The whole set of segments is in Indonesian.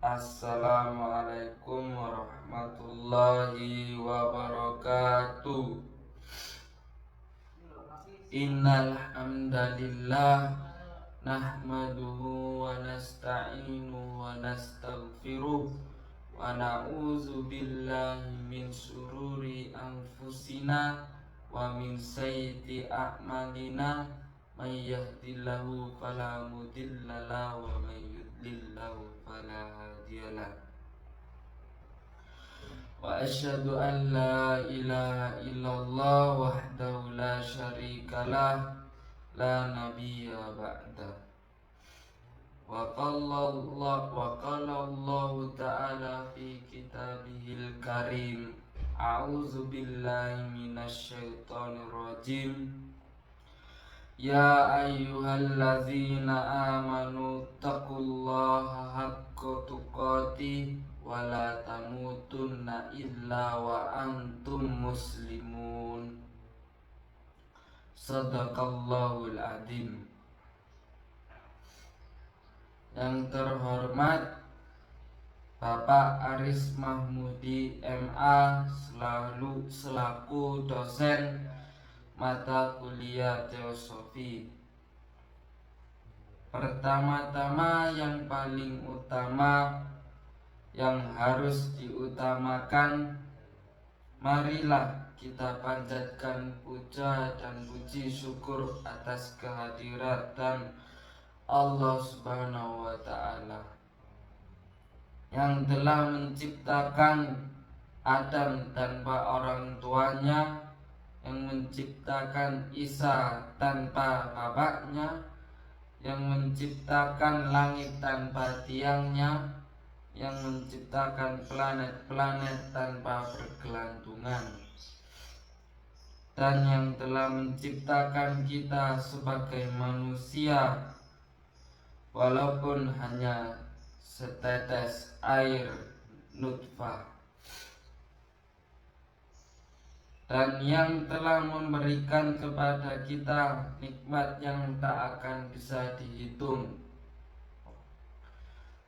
Assalamualaikum warahmatullahi wabarakatuh. Innal hamdalillah nahmaduhu wa nasta'inu wa nastaghfiruh wa na'udzu billahi min syururi anfusina wa min sayyiati a'malina may yahdihillahu fala mudilla lahu wa may yudlil lahu fala hadiyalah. Wa asyhadu an la ilaha illallah wahdahu la syarikalah la nabiyya ba'da. Wa qala Allah ta'ala fi kitabihil karim, a'udzu billahi minasy syaithanir rajim. Ya ayyuhalladzina amanu taqullaha haqqa tuqatih wa la tamutunna illa wa antum muslimun. Sadaqallahul adzim. Yang terhormat Bapak Aris Mahmudi MA selaku dosen mata kuliah teosofi. Pertama-tama yang paling utama yang harus diutamakan, marilah kita panjatkan puja dan puji syukur atas kehadiran Allah Subhanahu wa ta'ala yang telah menciptakan Adam tanpa orang tuanya, yang menciptakan Isa tanpa bapaknya, yang menciptakan langit tanpa tiangnya, yang menciptakan planet-planet tanpa pergelantungan, dan yang telah menciptakan kita sebagai manusia walaupun hanya setetes air nutfah, dan yang telah memberikan kepada kita nikmat yang tak akan bisa dihitung,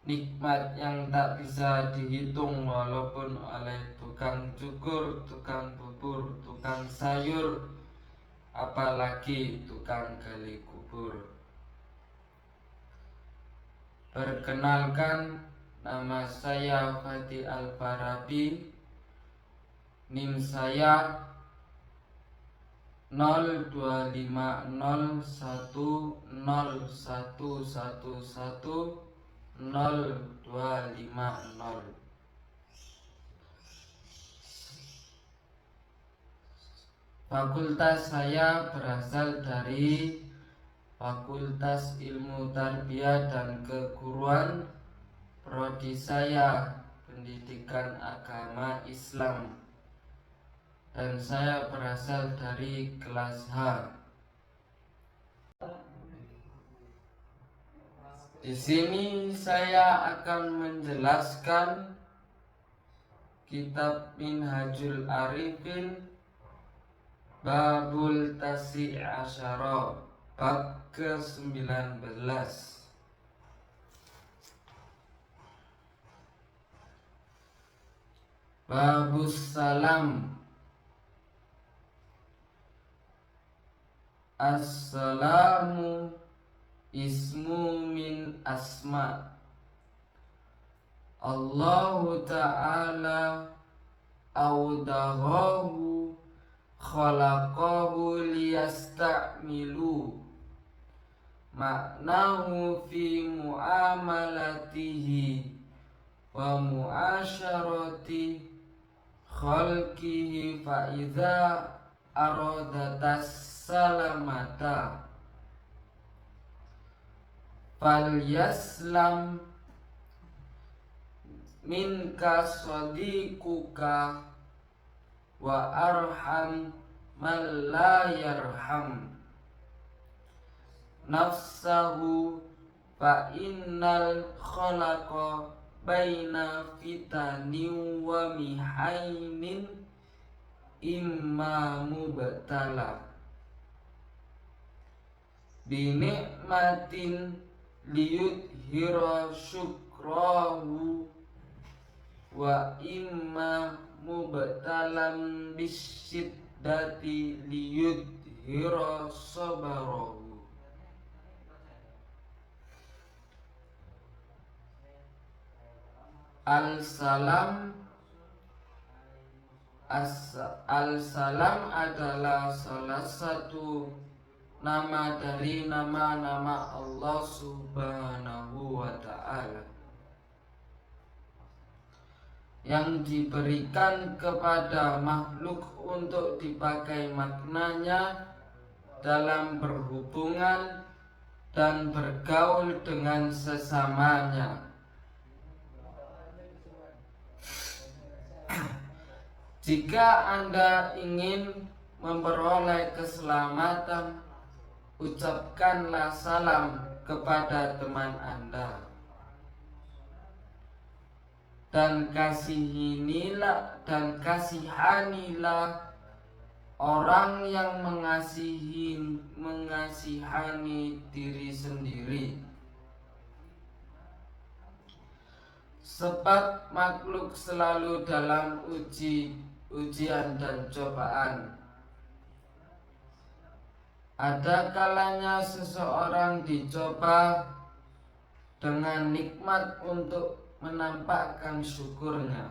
nikmat yang tak bisa dihitung walaupun oleh tukang cukur, tukang bubur, tukang sayur, apalagi tukang gali kubur. Perkenalkan, nama saya Fatih Al-Farabi, NIM saya 025011110250. Fakultas saya berasal dari Fakultas Ilmu Tarbiyah dan Keguruan. Prodi saya Pendidikan Agama Islam, dan saya berasal dari kelas H. Di sini saya akan menjelaskan kitab Minhajul Arifin Babul Tasi' Asyara, bab ke-19. Babus salam. Assalamu ismu min asma Allahu ta'ala awdahahu khalaqahu liyasta'milu maknahu fi muamalatihi wa muasyarati khalqihi fa idza aradatas salamata fal yaslam minka sadiquka wa arham man la yarham nafsahu fa innal khalaqa baina fitanin wa mihainin imma mubtala binikmatin liyudhira syukra yukrahu wa imma mubtalam bisyiddati liyudhira sabarahu. Al-Salam adalah salah satu nama dari nama-nama Allah Subhanahu wa Ta'ala yang diberikan kepada makhluk untuk dipakai maknanya dalam berhubungan dan bergaul dengan sesamanya. Jika Anda ingin memperoleh keselamatan, ucapkanlah salam kepada teman Anda dan kasihanilah orang yang mengasihani diri sendiri. Sebab makhluk selalu dalam ujian dan cobaan. Ada kalanya seseorang dicoba dengan nikmat untuk menampakkan syukurnya,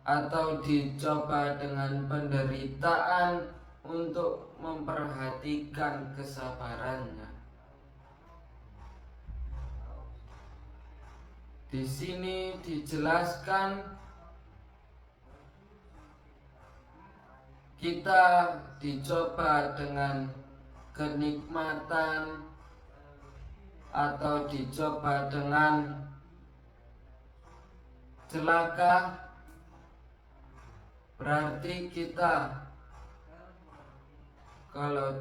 atau dicoba dengan penderitaan untuk memperhatikan kesabarannya. Di sini dijelaskan kita dicoba dengan kenikmatan atau dicoba dengan celaka, berarti kita kalau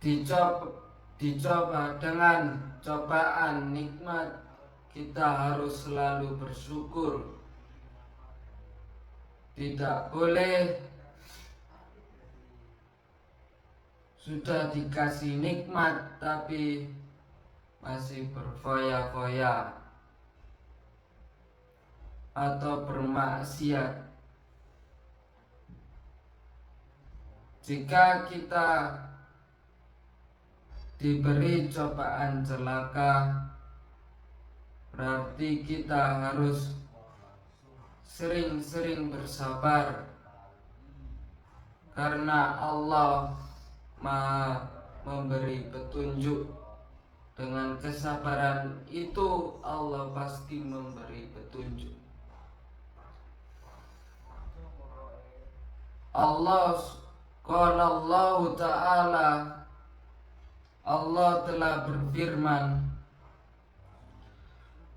dicoba dengan cobaan nikmat, kita harus selalu bersyukur. Tidak boleh sudah dikasih nikmat tapi masih berfoya-foya atau bermaksiat. Jika kita diberi cobaan celaka, berarti kita harus sering-sering bersabar, karena Allah Maha memberi petunjuk. Dengan kesabaran itu Allah pasti memberi petunjuk. Allah Ta'ala, Allah telah berfirman,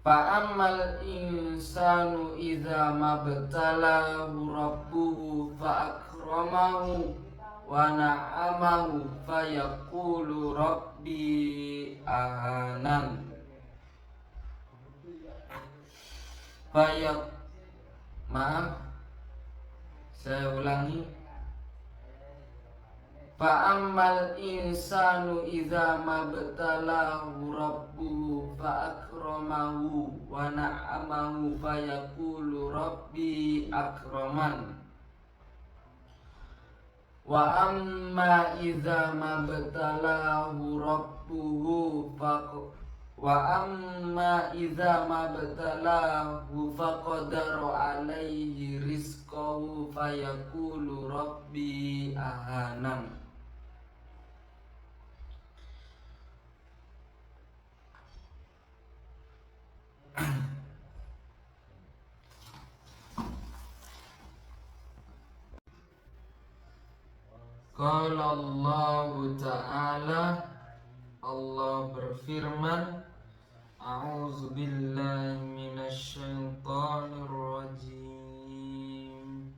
fa'ammal insanu idza mabtalahu rabbuhu fa'akramahu wa na'amahu fayaqulu rabbi ahanan. Saya ulangi. Fa'ammal insanu idza mabtalahu rabbuhu fa'akramahu wa na'amahu fayaqulu rabbi akraman. Wa amma idza mabtalahu rabbuhu faqadara alaihi rizqahu fayaqulu rabbi ahanan. Qala Allah Ta'ala, Allah berfirman, a'udzu billahi minasy syaithanir rajim.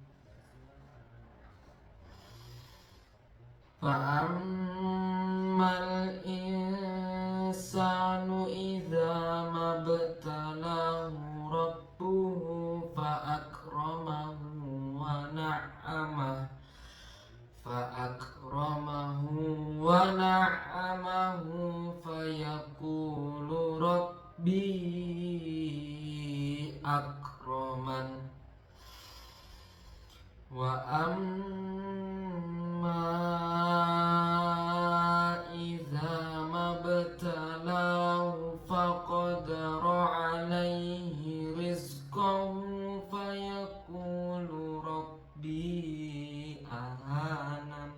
Fa'ammal insanu idza mabtalahu rabbuhu fa'akramahu wa na'amahu fayaqulu rabbi akraman wa amma idza mabtalahu faqadara alaihi rizqahu fayaqulu rabbi ahanan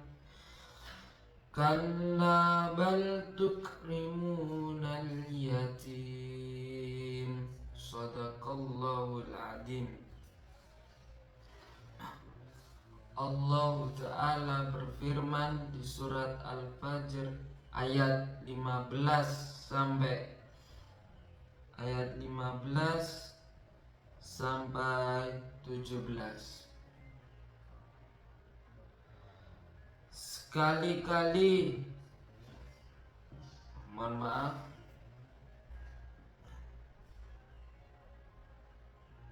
kalla bal tukrimunal yatim. Sadaqallahul adzim. Allah Ta'ala berfirman di surat Al-Fajr ayat 15 sampai 17. Sekali-kali, mohon maaf,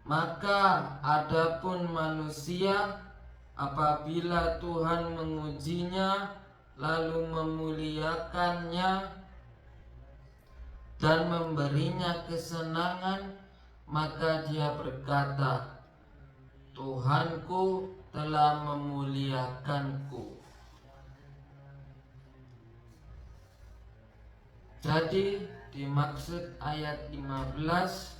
maka adapun manusia apabila Tuhan mengujinya lalu memuliakannya dan memberinya kesenangan, maka dia berkata, Tuhanku telah memuliakanku. Jadi dimaksud ayat 15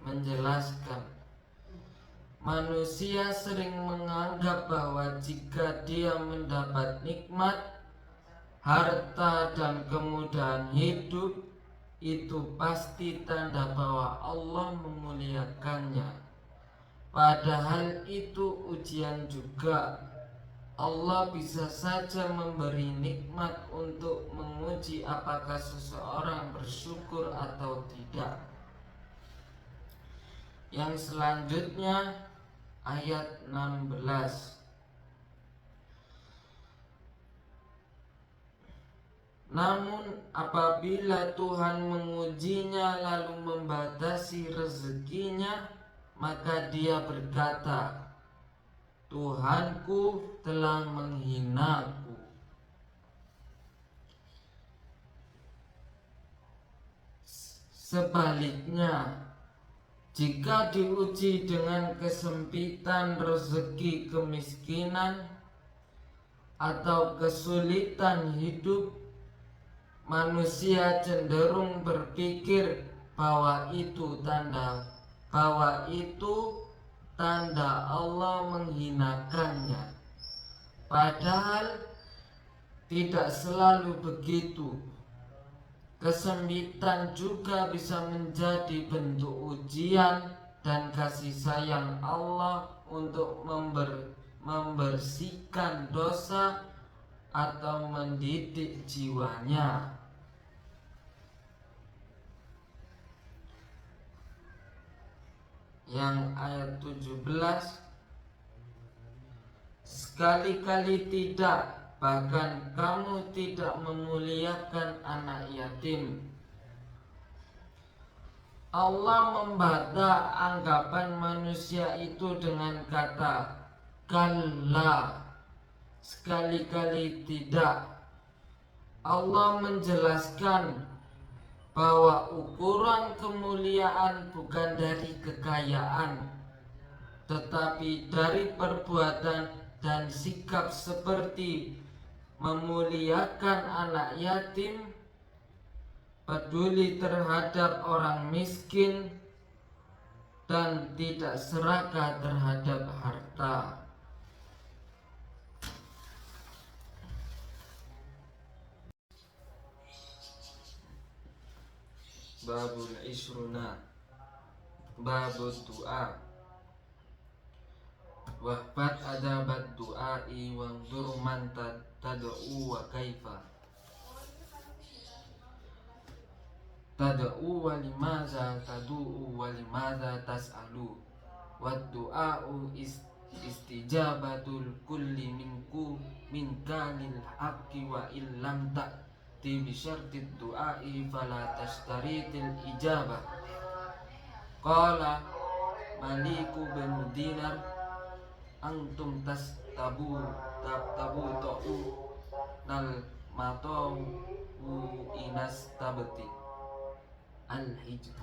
menjelaskan manusia sering menganggap bahwa jika dia mendapat nikmat, harta dan kemudahan hidup, itu pasti tanda bahwa Allah memuliakannya. Padahal itu ujian juga. Allah bisa saja memberi nikmat untuk menguji apakah seseorang bersyukur atau tidak. Yang selanjutnya ayat 16. Namun apabila Tuhan mengujinya lalu membatasi rezekinya, maka dia berkata, Tuhanku telah menghinaku. Sebaliknya, jika diuji dengan kesempitan rezeki, kemiskinan, atau kesulitan hidup, manusia cenderung berpikir bahwa itu tanda Allah menghinakannya. Padahal tidak selalu begitu. Kesempitan juga bisa menjadi bentuk ujian dan kasih sayang Allah untuk membersihkan dosa atau mendidik jiwanya. Yang ayat 17, sekali-kali tidak, bahkan kamu tidak memuliakan anak yatim. Allah membantah anggapan manusia itu dengan kata kalla, sekali-kali tidak. Allah menjelaskan bahwa ukuran kemuliaan bukan dari kekayaan, tetapi dari perbuatan dan sikap seperti memuliakan anak yatim, peduli terhadap orang miskin, dan tidak serakah terhadap harta. Babul Isruna, babul doa. Wahbat adabat du'ai wanzur man tad'u wa kaifa tad'u wa limaza tad'u wa limaza tas'alu wa du'a'u istijabatul kulli minka lil haqqi wa illam ta'ti bi syartid du'ai fala tashtaritil ijabah. Qala Maliku bin Dinar, antum tabu ta'u nal matau inas tabati al-hijr.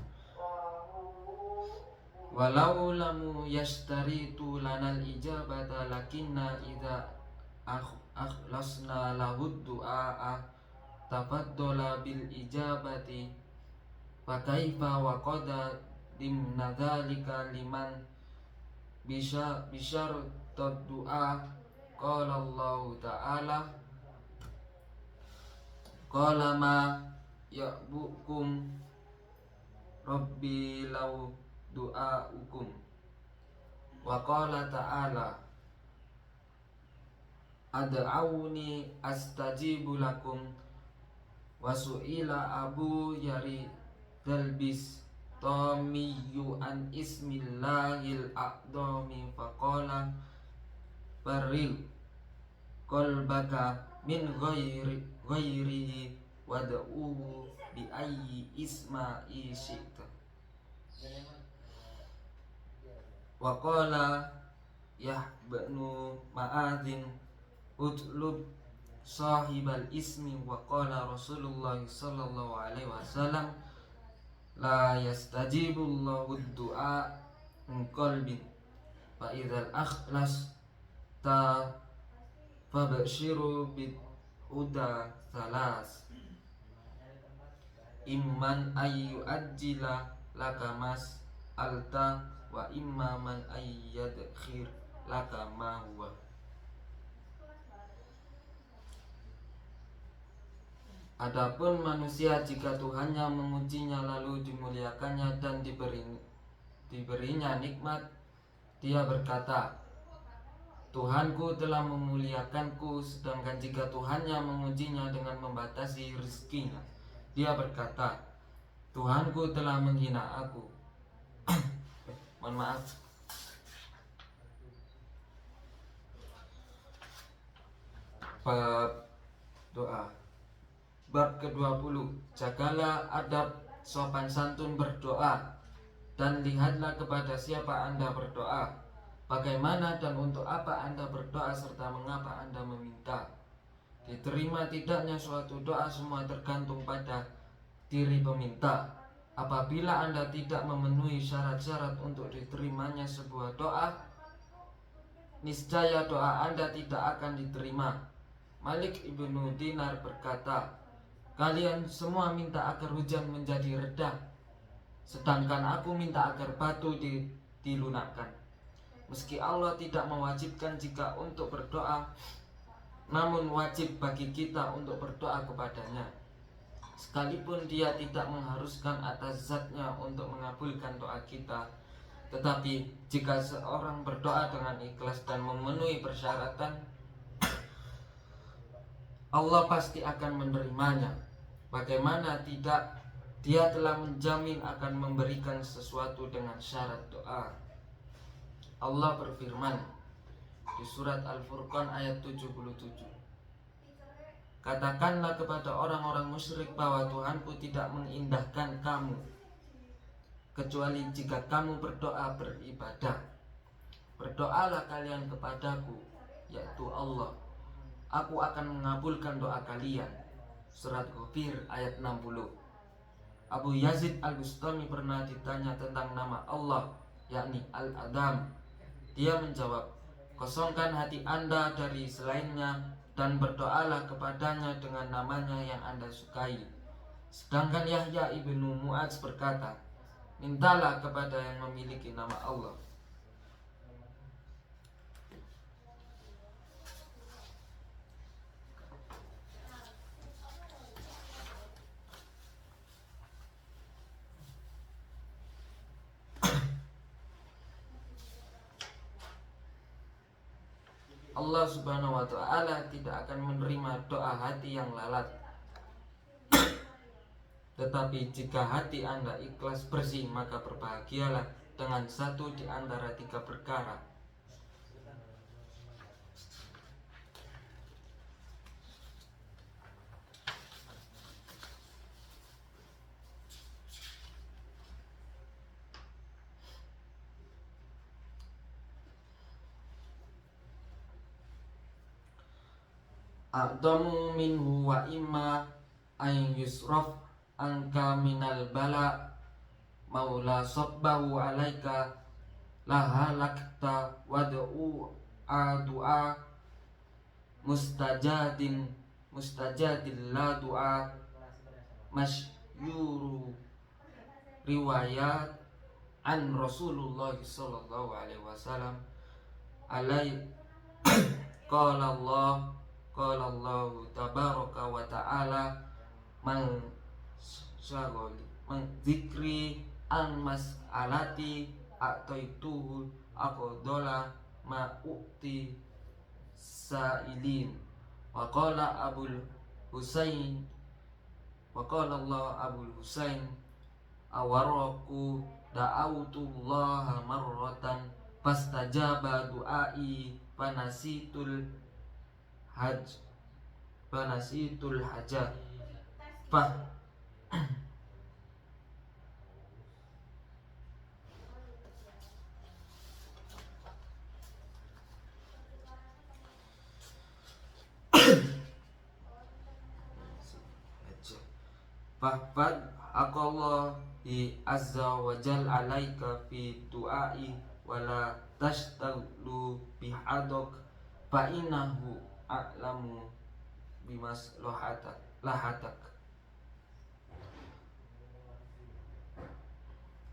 walau lamu yashtaritu lanal ijabata lakinna idza akhlasna lahud du'a tafaddola bil ijabati fa kaifa wa qada dimna dzalika liman bisyarut du'a. Qala Allah ta'ala qala ma ya'bukum rabbi law du'aukum. Wa qala ta'ala ad'auni astajibu lakum. Wa su'ila Abu Yari dalbis Tomiyu an ismillahil a'dami faqala baril qalbaka min ghairihi wad'uhu bi ayyi isma'i syi'ta. Wa qala Yahbanu Ma'adhin utlub sahibal ismi. Wa qala Rasulullah sallallahu alaihi wasallam la yastajibullahu du'a min qalbin fa idzal akhlas ta fabashiru bid huda salas imman ayyu ajila laka mas alta wa imma man ayyadkhir laka ma huwa. Adapun manusia, jika Tuhannya mengujinya lalu dimuliakannya dan diberinya nikmat, dia berkata, Tuhanku telah memuliakanku. Sedangkan jika Tuhannya mengujinya dengan membatasi rezekinya, dia berkata, Tuhanku telah menghina aku. Mohon maaf. Bab doa. Bab ke-20. Jagalah adab sopan santun berdoa, dan lihatlah kepada siapa Anda berdoa, bagaimana dan untuk apa Anda berdoa, serta mengapa Anda meminta. Diterima tidaknya suatu doa semua tergantung pada diri peminta. Apabila Anda tidak memenuhi syarat-syarat untuk diterimanya sebuah doa, niscaya doa Anda tidak akan diterima. Malik ibnu Dinar berkata, kalian semua minta agar hujan menjadi reda, sedangkan aku minta agar batu dilunakkan. Meski Allah tidak mewajibkan jika untuk berdoa, namun wajib bagi kita untuk berdoa kepadanya, sekalipun dia tidak mengharuskan atas zatnya untuk mengabulkan doa kita. Tetapi jika seorang berdoa dengan ikhlas dan memenuhi persyaratan, Allah pasti akan menerimanya. Bagaimana tidak, Dia telah menjamin akan memberikan sesuatu dengan syarat doa. Allah berfirman di surat Al-Furqan ayat 77, katakanlah kepada orang-orang musyrik bahwa Tuhanku tidak mengindahkan kamu kecuali jika kamu berdoa beribadah. Berdoalah kalian kepadaku, yaitu Allah, aku akan mengabulkan doa kalian. Surat Ghafir ayat 60. Abu Yazid Al-Bustami pernah ditanya tentang nama Allah, yakni Al-Adam. Dia menjawab, kosongkan hati Anda dari selainnya dan berdoalah kepadanya dengan namanya yang Anda sukai. Sedangkan Yahya ibnu Mu'adz berkata, mintalah kepada yang memiliki nama Allah. Allah subhanahu wa ta'ala tidak akan menerima doa hati yang lalat. Tetapi jika hati Anda ikhlas bersih, maka berbahagialah dengan satu di antara 3 perkara. A'damu minhu wa imma an yusraf angka minal bala maula sabbahu alaika lahalakta wad'u du'a mustajadin la du'a masyuru riwayat an Rasulullah sallallahu alaihi wasallam alai qala Allah tabaraka wa ta'ala man zikri an mas'alati a'taituhu aqdala ma u'ti sa'ilin wa qala Abul Husain wa qala Allah Abul Husain awaraku da'autullaha marratan fastajaba du'ai panasitul hajat fahfad aqallahi azza wa jal alaika fi du'ai wala tashtaghlu bihadak fa innahu a'lamu bimas lahatak.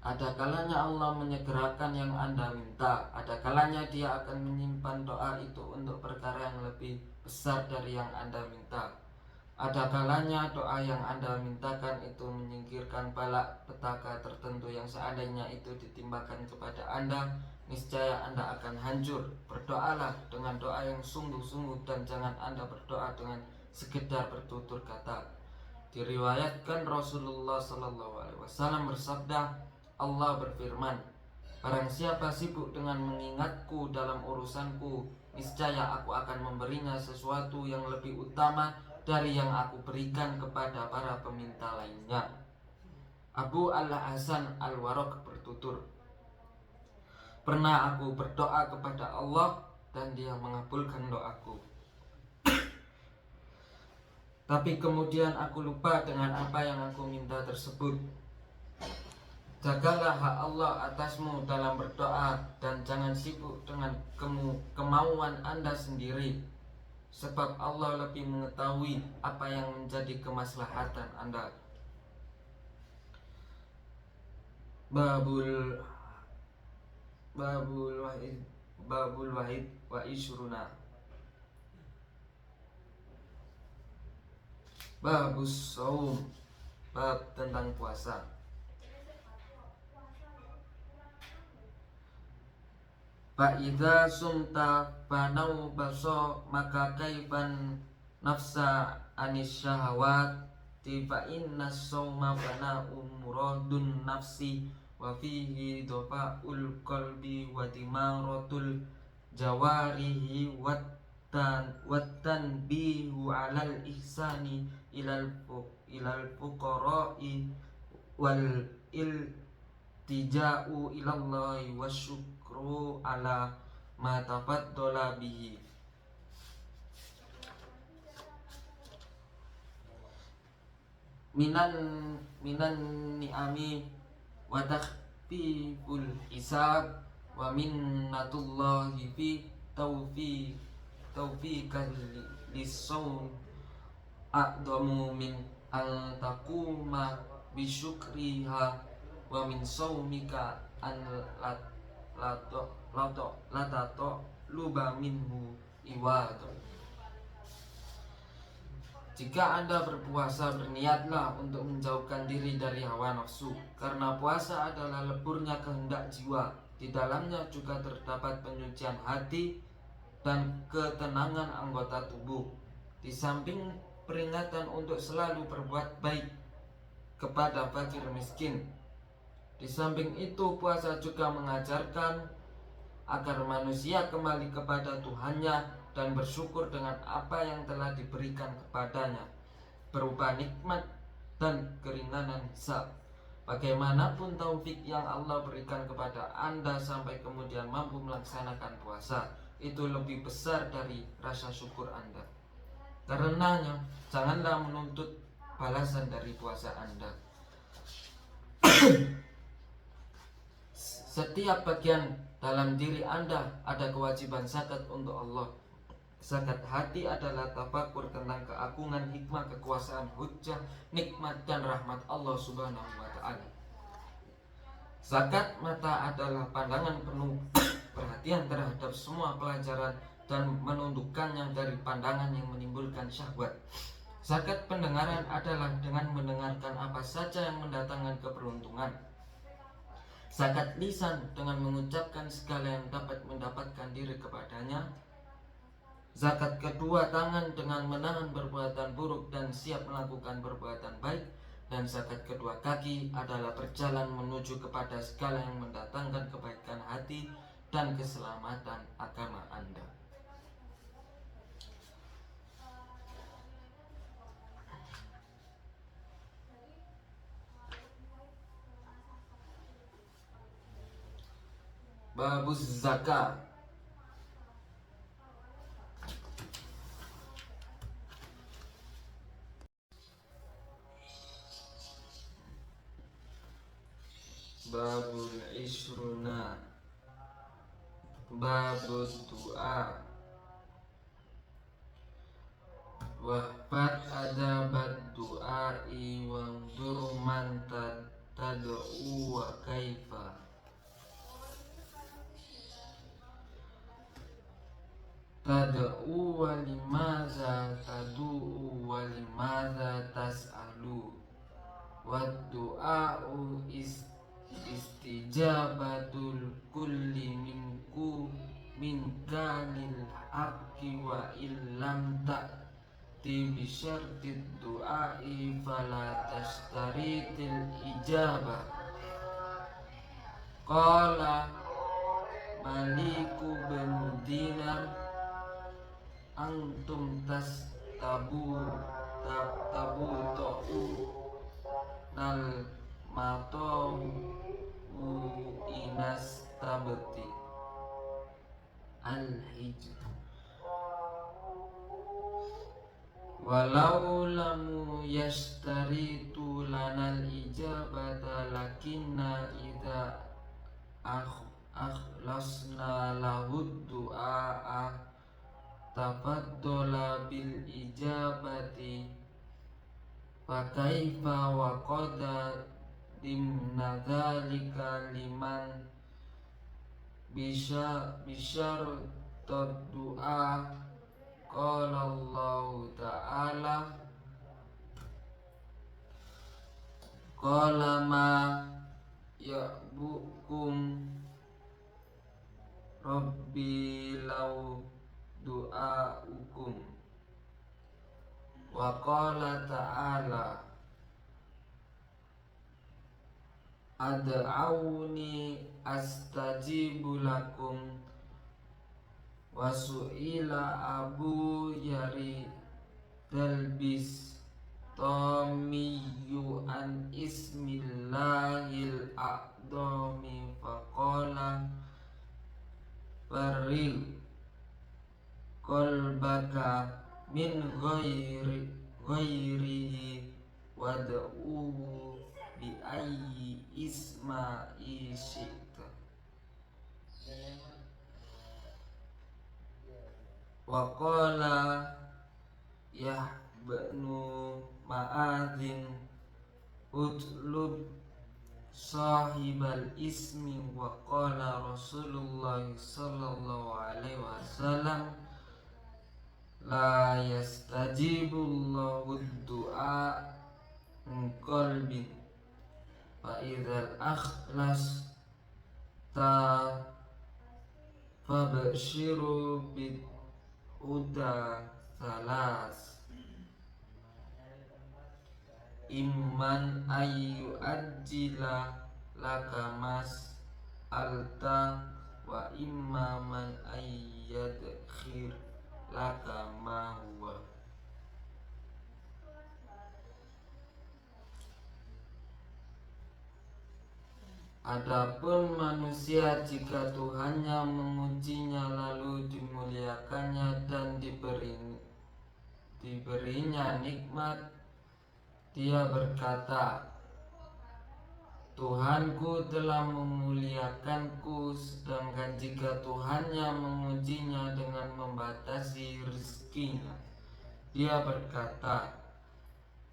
Ada kalanya Allah menyegerakan yang Anda minta, ada kalanya Dia akan menyimpan doa itu untuk perkara yang lebih besar dari yang Anda minta. Ada kalanya doa yang Anda mintakan itu menyingkirkan bala petaka tertentu yang seandainya itu ditimpakan kepada Anda, niscaya Anda akan hancur. Berdoalah dengan doa yang sungguh-sungguh dan jangan Anda berdoa dengan sekedar bertutur kata. Diriwayatkan Rasulullah sallallahu alaihi wasallam bersabda, Allah berfirman, barang siapa sibuk dengan mengingatku dalam urusanku, niscaya aku akan memberinya sesuatu yang lebih utama dari yang aku berikan kepada para peminta lainnya. Abu Al-Hasan Al-Warraq bertutur, pernah aku berdoa kepada Allah dan Dia mengabulkan doaku. Tapi kemudian aku lupa dengan apa yang aku minta tersebut. Jagalah hak Allah atasmu dalam berdoa dan jangan sibuk dengan kemauan Anda sendiri, sebab Allah lebih mengetahui apa yang menjadi kemaslahatan Anda. Babul wahid wa isruna. Babus saum, bab tentang puasa. Fa'idha sumta fanau baso maka kaifan nafsa anis syahawat fa inna sawma fana umuradun nafsi wa fihi dofa'ul qalbi wa dimaratul jawarihi wattan bihu alal ihsani ilal fuqara'i wal iltija'u ilallahi wasyukru ala ma tafaddola bihi. Minan ni'ami wa takhfiful hisab wa minnatullahi fi taufiqan lisawm a'damu min an taquma bisyukriha wa min sawmika an latato luba minhu iwadu. Jika Anda berpuasa, berniatlah untuk menjauhkan diri dari hawa nafsu, karena puasa adalah leburnya kehendak jiwa. Di dalamnya juga terdapat penyucian hati dan ketenangan anggota tubuh. Di samping peringatan untuk selalu berbuat baik kepada fakir miskin, di samping itu puasa juga mengajarkan agar manusia kembali kepada Tuhannya dan bersyukur dengan apa yang telah diberikan kepadanya berupa nikmat dan keringanan hisab. Bagaimanapun taufik yang Allah berikan kepada Anda sampai kemudian mampu melaksanakan puasa, itu lebih besar dari rasa syukur Anda. Karenanya janganlah menuntut balasan dari puasa Anda. Setiap bagian Dalam diri Anda ada kewajiban zakat untuk Allah. Zakat hati adalah tafakur tentang keagungan, hikmah, kekuasaan, hujjah, nikmat dan rahmat Allah Subhanahu wa taala. Zakat mata adalah pandangan penuh perhatian terhadap semua pelajaran dan menundukkannya dari pandangan yang menimbulkan syahwat. Zakat pendengaran adalah dengan mendengarkan apa saja yang mendatangkan keberuntungan. Zakat lisan dengan mengucapkan segala yang dapat mendapatkan diri kepadanya. Zakat kedua tangan dengan menahan perbuatan buruk dan siap melakukan perbuatan baik. Dan zakat kedua kaki adalah berjalan menuju kepada segala yang mendatangkan kebaikan hati dan keselamatan agama Anda. Babuz zakat. Babul isruna. Babul du'a. Wahfad adabat du'ai wanzur man tad'u wa kaifa. Tad'u wa limaza tad'u wa limaza tas'alu. Wa du'a'u istijabatul kulli minka lil haqqi wa illam ta'ti bi syartid du'a'i fala tashtaritil ijabah. Qala Maliku bin Dinar antum tabu to'u nal matau inas tabeti al-hijr. Walau lamu yashtaritu lanal ijabata lakinna idha akhlasna lahud du'a tafaddola bil ijabati fakaifa wa qada dimna dzalika liman bisyar du'a. Qala Allah ta'ala qala ma ya'bukum rabbi law du'aukum. Wa qala ta'ala ad'auni astajibu lakum. Wa su'ila Abu Yari Dalbis Tomiyu an ismillahil a'dami faqala faril qalbaka min ghairihi wad'uhu bi ayyi isma'i syi'ta. Wa qala Yahbanu Ma'adhin utlub sahibal ismi. Wa qala Rasulullah sallallahu alaihi wasallam la yastajibullahu du'a min qalbin fa idzal akhlas ta fabshiru bid huda salas imman ayu ajila laka mas alta wa imma man ayyadkhir laka ma huwa. Adapun manusia jika Tuhannya mengujinya lalu dimuliakannya dan diberinya nikmat, dia berkata, Tuhanku telah memuliakanku, sedangkan jika Tuhannya mengujinya dengan membatasi rezekinya. Dia berkata,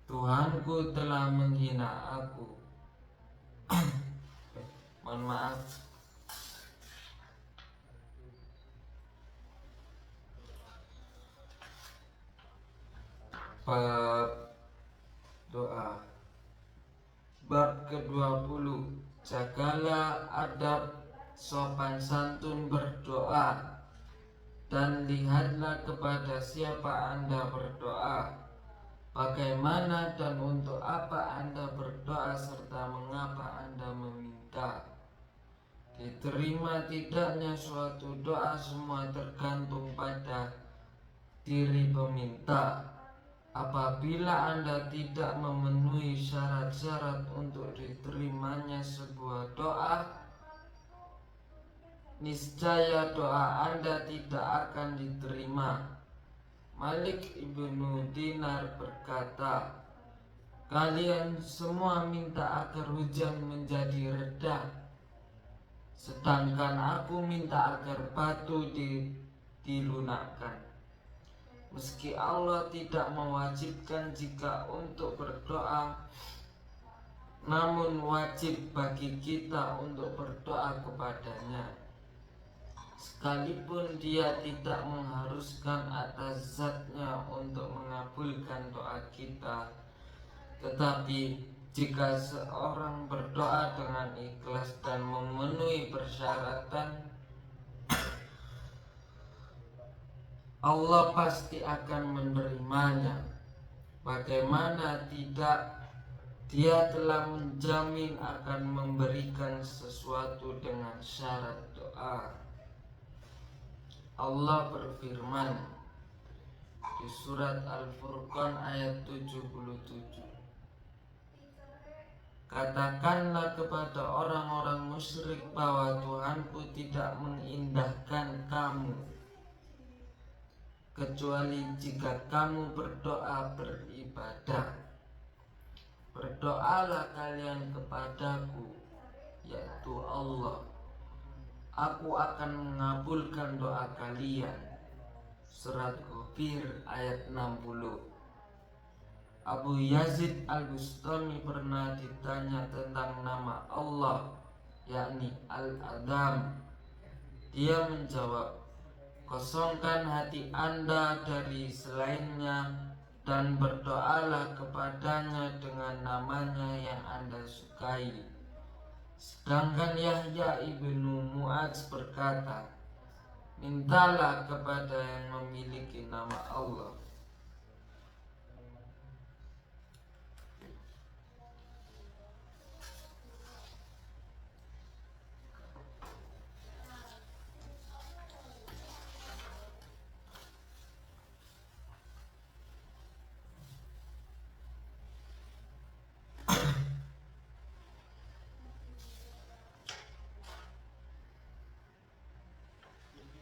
Tuhanku telah menghina aku. Mohon maaf. Bab doa. Bab ke-20. Jagalah adab sopan santun berdoa, dan lihatlah kepada siapa Anda berdoa, bagaimana dan untuk apa Anda berdoa, serta mengapa Anda meminta. Diterima tidaknya suatu doa semua tergantung pada diri peminta. Apabila Anda tidak memenuhi syarat-syarat untuk diterimanya sebuah doa, niscaya doa Anda tidak akan diterima. Malik ibnu Dinar berkata, kalian semua minta agar hujan menjadi reda, sedangkan aku minta agar batu dilunakkan. Meski Allah tidak mewajibkan jika untuk berdoa, namun wajib bagi kita untuk berdoa kepadanya, sekalipun dia tidak mengharuskan atas zatnya untuk mengabulkan doa kita. Tetapi jika seorang berdoa dengan ikhlas dan memenuhi persyaratan, Allah pasti akan menerimanya. Bagaimana tidak, Dia telah menjamin akan memberikan sesuatu dengan syarat doa. Allah berfirman di surat Al-Furqan ayat 77, katakanlah kepada orang-orang musyrik bahwa Tuhanku tidak mengindahkan kamu kecuali jika kamu berdoa beribadah. Berdoalah kalian kepadaku, yaitu Allah. Aku akan mengabulkan doa kalian. Surat Ghafir ayat 60. Abu Yazid Al-Bustami pernah ditanya tentang nama Allah, yakni Al-Adam. Dia menjawab, kosongkan hati Anda dari selainnya dan berdoalah kepadanya dengan namanya yang Anda sukai. Sedangkan Yahya ibnu Mu'adz berkata, mintalah kepada yang memiliki nama Allah.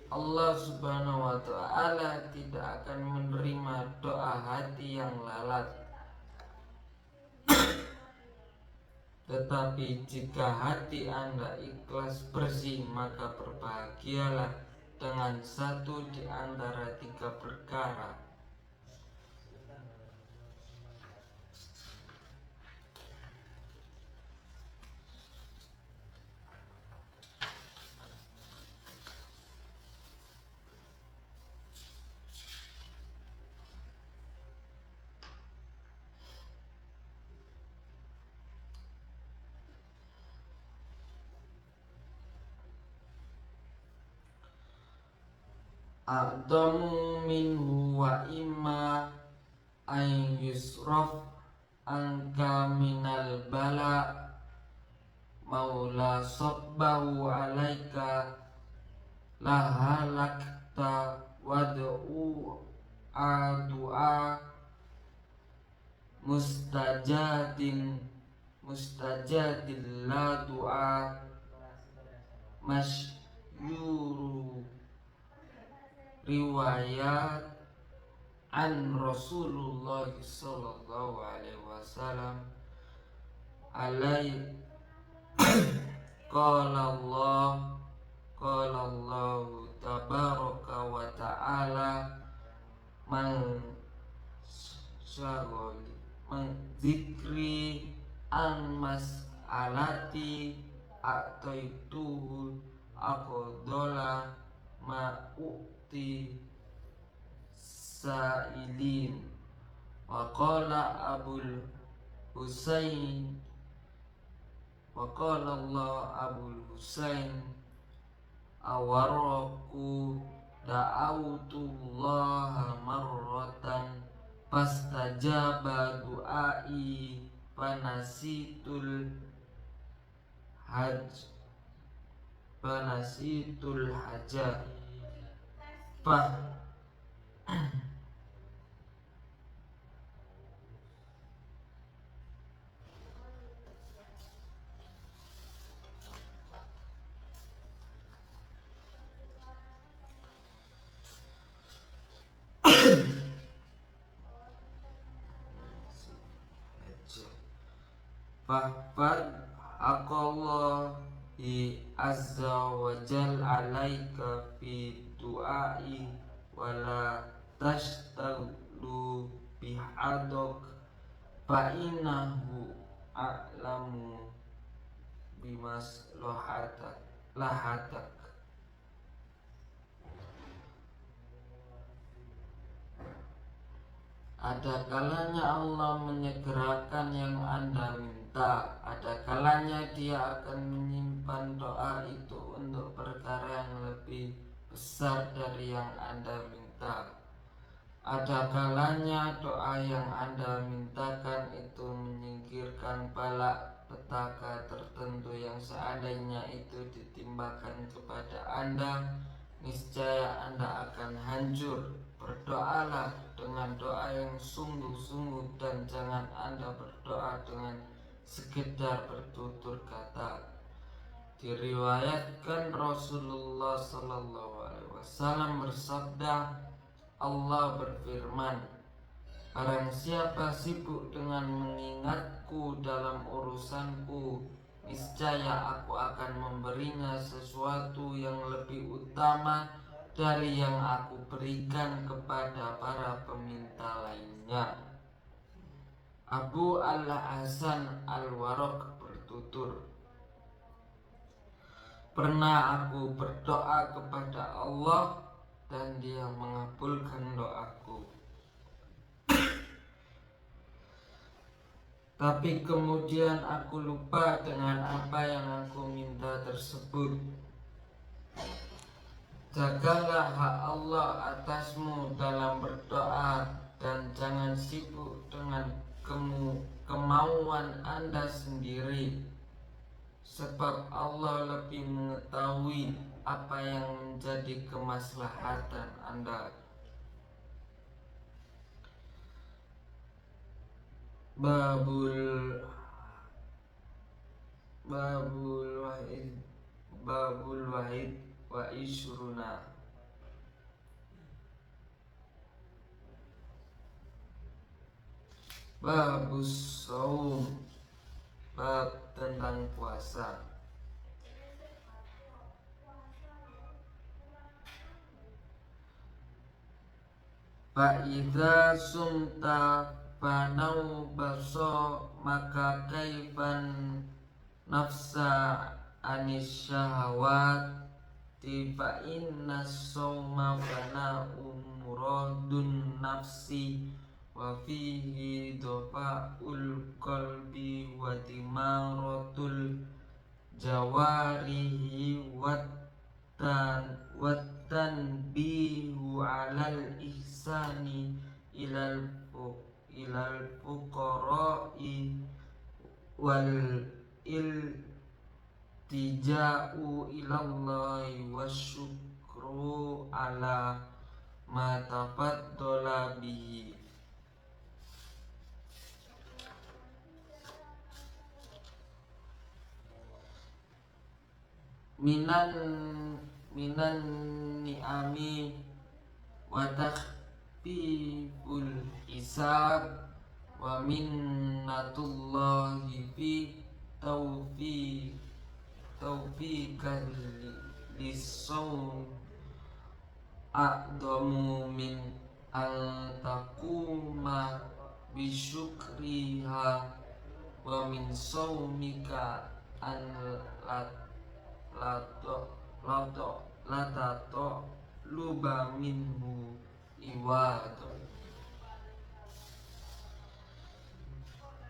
Allah subhanahu wa ta'ala tidak akan menerima doa hati yang lalat. Tetapi jika hati Anda ikhlas bersih, maka berbahagialah dengan satu di antara 3 perkara. A'damu minhu wa imma an yusraf anka minal bala maula sabbahu alaika lahalakta wad'u adua mustajadin la du'a masyuru. Riwayat an Rasulullah sallallahu alaihi wasallam Qala Allah tabaraka wa ta'ala man syagoli man zikri an mas'alati a'taituhu aqdola ma'ukti sa'ilin. Wa qala Husain wa qala Allah Abul Husain awaraku da'autullaha marratan fastajaba du'ai panasitul hajat fahfad aqallahi azza wa jal alaika fi du'ai wala tashtalu bihadok fa innahu a'lamu bimas lahatak. Ada kalanya Allah menyegerakan yang Anda minta, ada kalanya Dia akan menyimpan doa itu untuk perkara yang lebih besar dari yang Anda minta. Ada kalanya doa yang Anda mintakan itu menyingkirkan bala petaka tertentu yang seandainya itu ditimbakan kepada Anda, niscaya Anda akan hancur. Berdoalah dengan doa yang sungguh-sungguh dan jangan Anda berdoa dengan sekedar bertutur kata. Diriwayatkan Rasulullah Sallallahu Alaihi Wasallam bersabda, Allah berfirman, barang siapa sibuk dengan mengingatku dalam urusanku, niscaya aku akan memberinya sesuatu yang lebih utama dari yang aku berikan kepada para peminta lainnya. Abu Al-Hasan Al-Waraq bertutur, pernah aku berdoa kepada Allah dan Dia mengabulkan doaku. Tapi kemudian aku lupa dengan apa yang aku minta tersebut. Jagalah hak Allah atasmu dalam berdoa dan jangan sibuk dengan kemauan Anda sendiri, sebab Allah lebih mengetahui apa yang menjadi kemaslahatan Anda. Babul wahid wa isruna. Babus saum, bab tentang puasa. Fa'idha sumta fanau baso maka kaifan nafsa anis syahwat tiba inna sawma fana umuradun nafsi wa fihi dofa'ul qalbi wa dimaratul jawarihi wattan bihu alal ihsani ilal fuqara'i wal iltija'u ilallahi wasyukru ala ma tafaddala bihi. Minan ni'ami wa takhfiful hisab wa minnatullahi fi taufikan lisawm a'damu min an takuma bisyukriha wa min sawmika an latato luba minhu iwadu.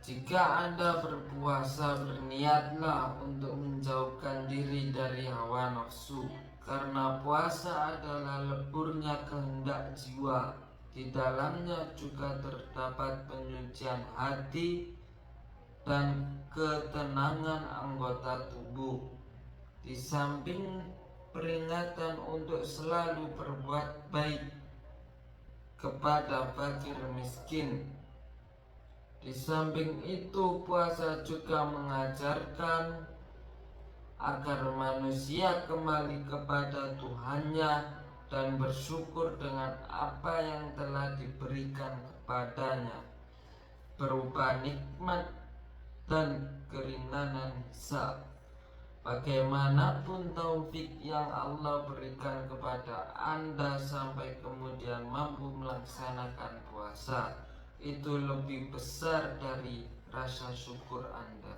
Jika Anda berpuasa, berniatlah untuk menjauhkan diri dari hawa nafsu, karena puasa adalah leburnya kehendak jiwa. Di dalamnya juga terdapat penyucian hati dan ketenangan anggota tubuh. Di samping peringatan untuk selalu berbuat baik kepada fakir miskin, di samping itu puasa juga mengajarkan agar manusia kembali kepada Tuhannya dan bersyukur dengan apa yang telah diberikan kepadanya berupa nikmat dan keringanan hisab. Bagaimanapun taufik yang Allah berikan kepada Anda sampai kemudian mampu melaksanakan puasa, itu lebih besar dari rasa syukur Anda.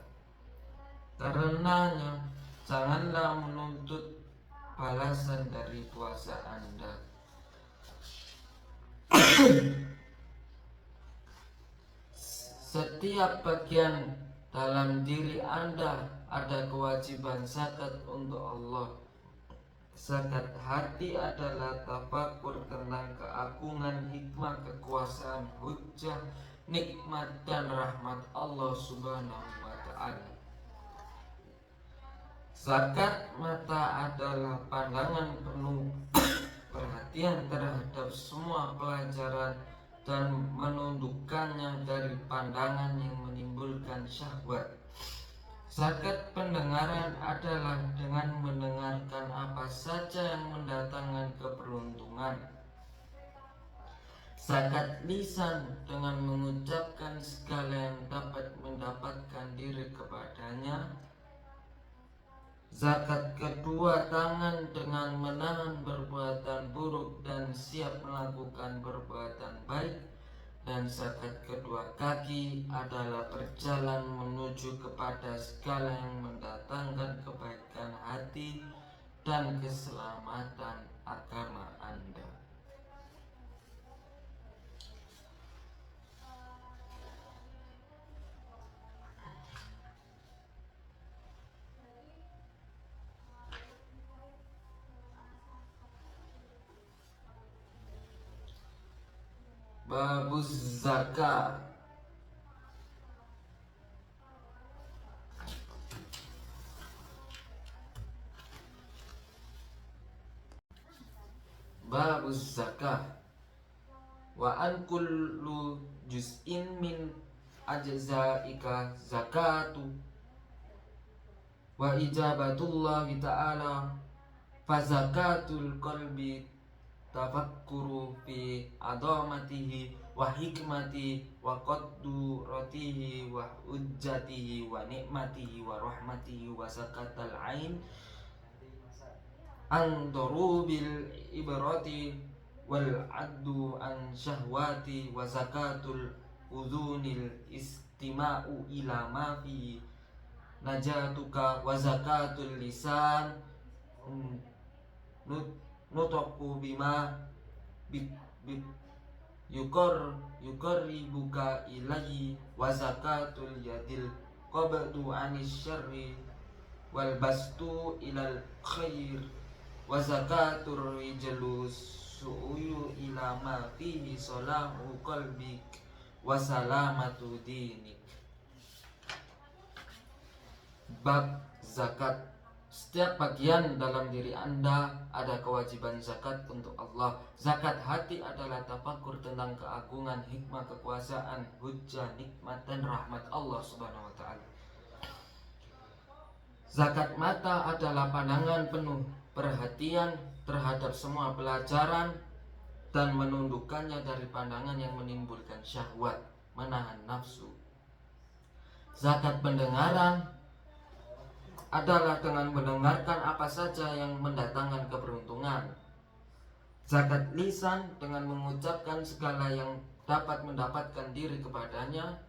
Karenanya janganlah menuntut balasan dari puasa Anda. Setiap bagian dalam diri Anda ada kewajiban zakat untuk Allah. Zakat hati adalah tafakur tentang keagungan, hikmah, kekuasaan, hujjah, nikmat dan rahmat Allah Subhanahu wa ta'ala. Zakat mata adalah pandangan penuh perhatian terhadap semua pelajaran dan menundukkannya dari pandangan yang menimbulkan syahwat. Zakat pendengaran adalah dengan mendengarkan apa saja yang mendatangkan keberuntungan. Zakat lisan dengan mengucapkan segala yang dapat mendapatkan diri kepadanya. Zakat kedua tangan dengan menahan perbuatan buruk dan siap melakukan perbuatan baik. Dan zakat kedua kaki adalah berjalan menuju kepada segala yang mendatangkan kebaikan hati dan keselamatan agama Anda. Babuz zakat. Babuz zakat. Wa an kullu juz'in min ajza'ika zakatu wa ijabatullahi ta'ala fa zakatul qalbi tafakkuru fi adamatihi wa hikmati wa qadratihi wa hujjatihi wa nikmatihi wa rahmatihi wa zakatal ain an durubil ibrati wal addu an syahwati wa zakatul udhunil istima'u ila ma fi najatuka wa zakatul lisan nutaku bima yuqarribuka ilaihi wa zakatul yadil qabdu anis syarri wal bastu ilal khair wa zakatur rijlus su'uyu ila ma fihi salahu qalbik wa salamatu dinik. Bab zakat. Setiap bagian dalam diri Anda ada kewajiban zakat untuk Allah. Zakat hati adalah tafakur tentang keagungan, hikmah, kekuasaan, hujjah, nikmat dan rahmat Allah Subhanahu wa ta'ala. Zakat mata adalah pandangan penuh perhatian terhadap semua pelajaran dan menundukkannya dari pandangan yang menimbulkan syahwat, menahan nafsu. Zakat pendengaran adalah dengan mendengarkan apa saja yang mendatangkan keberuntungan. Zakat lisan dengan mengucapkan segala yang dapat mendapatkan diri kepadanya.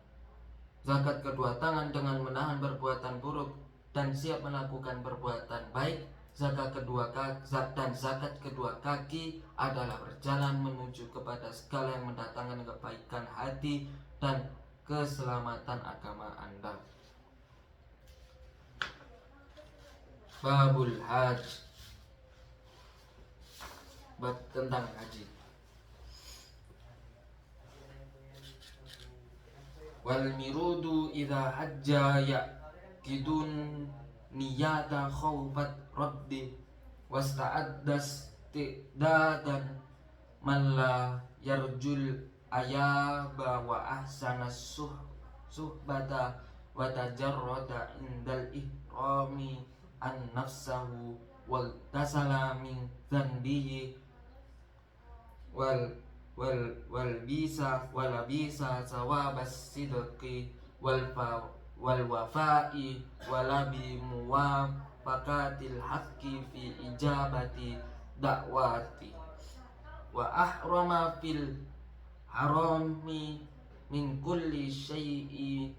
Zakat kedua tangan dengan menahan perbuatan buruk dan siap melakukan perbuatan baik. Zakat kedua kaki adalah berjalan menuju kepada segala yang mendatangkan kebaikan hati dan keselamatan agama Anda. Babul Hajj, bab tentang haji. Wal mirudu idza hajja yaqidun niyata khawfat raddi wasta'addas tidadan man la yarjul ayaba wa ahsana suhbata wa tajarrada indal ihrami an nafsahu wal tasala min dhanbihi wal bisa sawabas sidqi wal wafa'i walabi muwafaqatil haqqi fi ijabati da'wati wa ahrama fil harami min kulli syai'i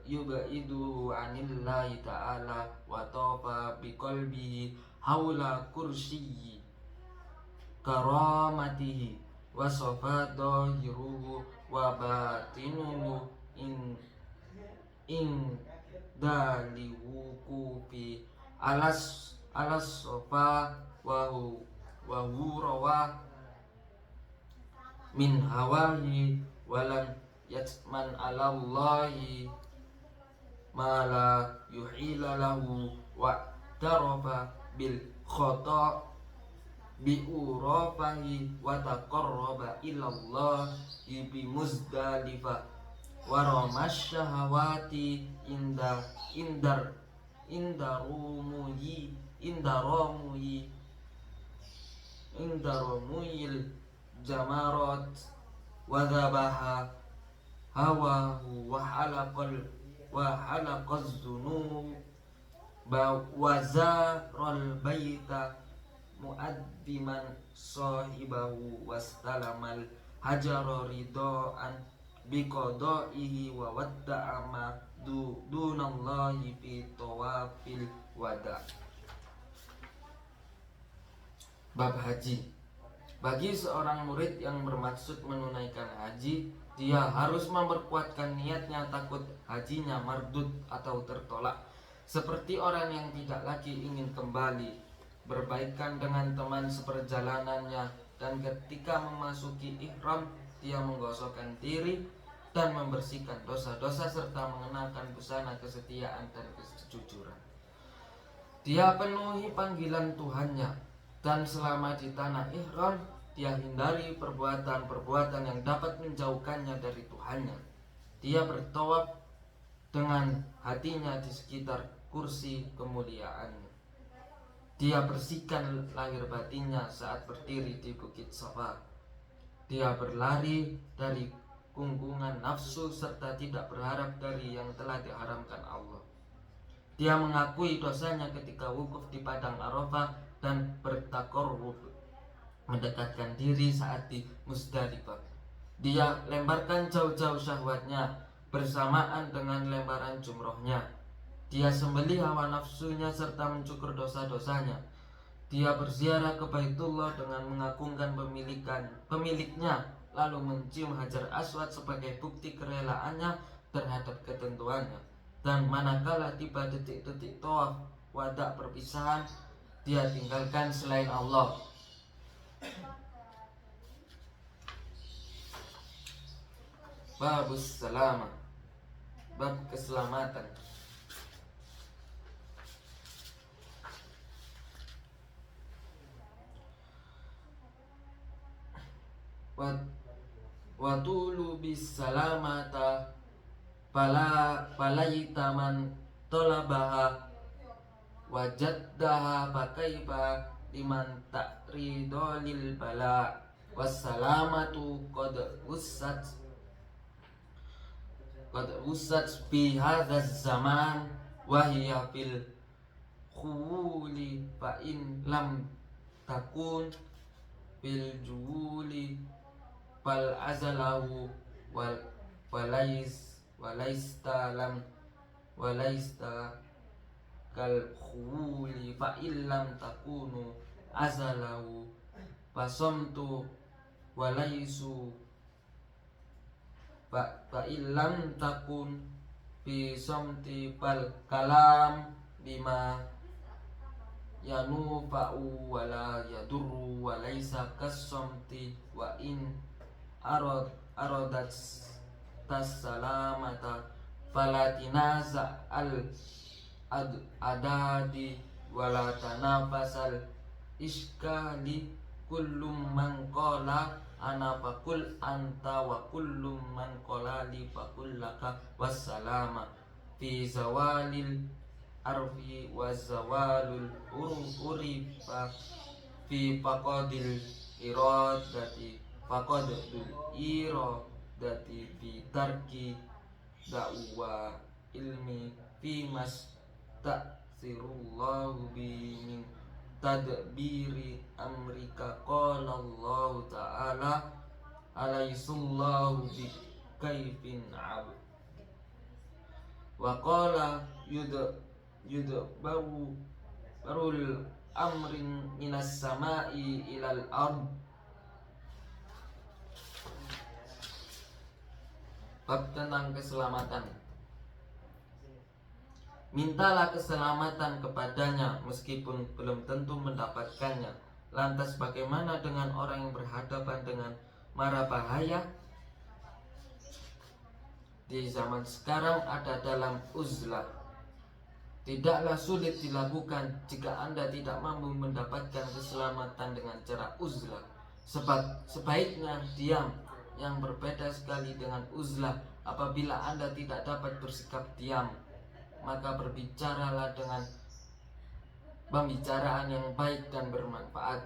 yubaidu anillahi ta'ala wa tafa biqalbihi haula kursiyyi karamatihi wa sofa dohiruhu wa batinuhu in daliwukufi alas sofa wa rawa min hawahi walam yatsman alallahi ma la yuhila lahu wa tarafa bil khata' bi'urafahi wa taqarraba ilallah bi muzdalifah wa ramash syahawati inda ramuyil jamarat wa dhabaha hawahu wa halaqaz zunub wa zaral baita muaddiman sahibahu wastalamal hajara ridhaan biqadaihi wa wadda'ama dunallahi fi tawafil wada. Bab haji. Bagi seorang murid yang bermaksud menunaikan haji, dia harus memperkuatkan niatnya takut hajinya mardud atau tertolak. Seperti orang yang tidak lagi ingin kembali berbaikan dengan teman seperjalanannya, dan ketika memasuki ihram dia menggosokkan diri dan membersihkan dosa-dosa serta mengenakan busana kesetiaan dan kejujuran. Dia penuhi panggilan Tuhannya, dan selama di tanah ihram dia hindari perbuatan-perbuatan yang dapat menjauhkannya dari Tuhannya. Dia bertawaf dengan hatinya di sekitar kursi kemuliaannya. Dia bersihkan lahir batinnya saat berdiri di Bukit Safa. Dia berlari dari kungkungan nafsu serta tidak berharap dari yang telah diharamkan Allah. Dia mengakui dosanya ketika wukuf di padang Arafah dan bertakarrub, mendekatkan diri saat di Muzdalifah. Dia lemparkan jauh-jauh syahwatnya bersamaan dengan lembaran jumrohnya. Dia sembelih hawa nafsunya serta mencukur dosa-dosanya. Dia berziarah ke Baitullah dengan mengagungkan pemiliknya, lalu mencium Hajar Aswad sebagai bukti kerelaannya terhadap ketentuannya. Dan manakala tiba detik-detik tawaf wada perpisahan, dia tinggalkan selain Allah. Babus salamah, bab keselamatan. Wa tulu bis salamata palaitaman tolabaha wajaddaha fakaifa liman ta'ridolil bala wassalamatu qad usat fi hadzal zaman Wahia fil khuli fa in lam takun fil juhuli fal azalahu walaista kal khuli fa in lam takunu azalahu fasomtu walaisu fa illam takun fi somti fal kalam bima yanufa'u wala yadurru walaisa kasomti wa in arodat tassalamata falatinaza al adadi wala tanafasal iskali kullum man qala ana fakul anta wa kullum man qala li fakul laka wassalama fi zawalil arfi wa zawalul urifa fi faqadil iradati fi tarki da'wa ilmi fi mas ta'sirullahu bi min tadbiri amrika qala Allah ta'ala alaihissallahu bi kaifin ab wa qala yudbaru barul amrin minas sama'i ilal ard. Bab tentang keselamatan. Mintalah keselamatan kepadanya meskipun belum tentu mendapatkannya. Lantas bagaimana dengan orang yang berhadapan dengan mara bahaya? Di zaman sekarang ada dalam uzlah. Tidaklah sulit dilakukan jika Anda tidak mampu mendapatkan keselamatan dengan cara uzlah. Sebab sebaiknya diam. Yang berbeda sekali dengan uzlah, apabila Anda tidak dapat bersikap diam, maka berbicaralah dengan pembicaraan yang baik dan bermanfaat.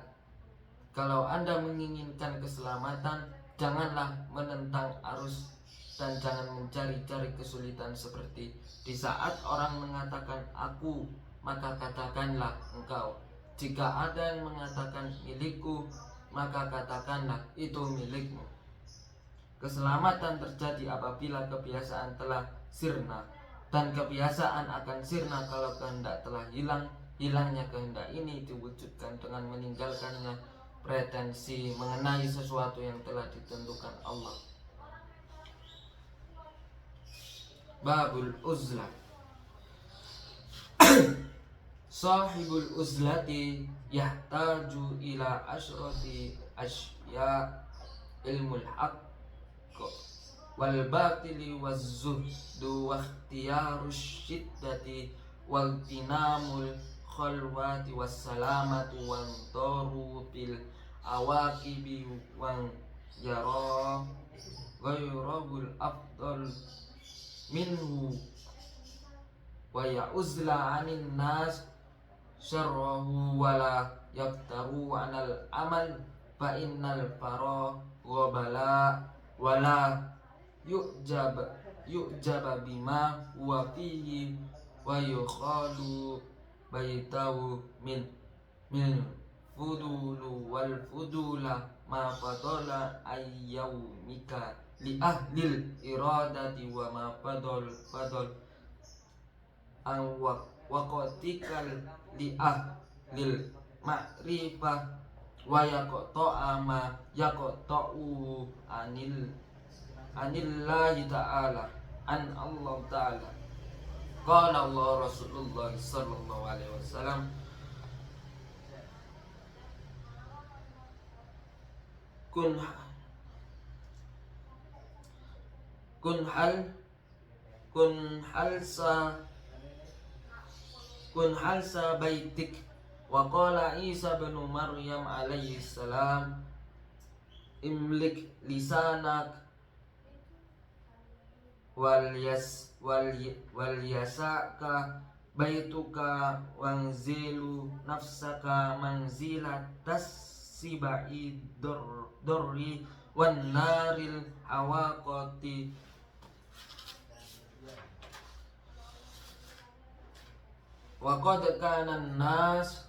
Kalau Anda menginginkan keselamatan, janganlah menentang arus dan jangan mencari-cari kesulitan seperti di saat orang mengatakan aku, maka katakanlah engkau. Jika ada yang mengatakan milikku, maka katakanlah itu milikmu. Keselamatan terjadi apabila kebiasaan telah sirna, dan kebiasaan akan sirna kalau kehendak telah hilang. Hilangnya kehendak ini diwujudkan dengan meninggalkannya pretensi mengenai sesuatu yang telah ditentukan Allah. Babul uzlah. Sahibul uzlati yahtaju ila asyrati asya ilmul haqq wal batili waz zuhdu wa ikhtiyarus syiddati wal tinamul khalwati was salamatu wan taru fil awaqibi wan yara ghairul afdal minhu wa ya'uzla 'anil nas syarrahu wala yaftaru 'anal amal fa innal fara wa bala wala yu'jaba bima huwa fihi wa yukhalu baitahu min fudulu wal fudula ma fadala ayyawmika li ahlil iradati wa ma fadal an waqatikal li ahlil ma'rifah wa yaqta'a ma yaqta'u anillahi ta'ala an Allah ta'ala. Qala Allah Rasulullah sallallahu alaihi wasallam kun halsa baitik. Wa qala Isa bin Maryam alaihi salam imlik lisanak wal yasaka baituka wanzilu nafsaka manzilatas sibai dorri wan naril hawaqati wa qad kana nas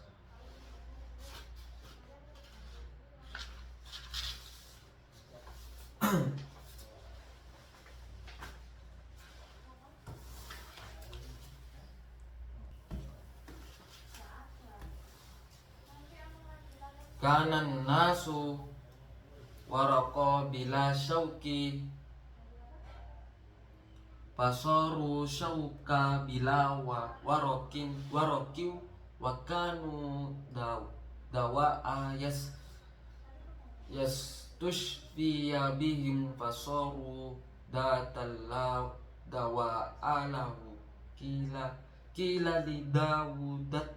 kanan nasu waroko bila syauki pasoru syauka bila warokin warokiu wakanu dawa tushfiya bihim fasoru datalla dawa alahu kila di dawudat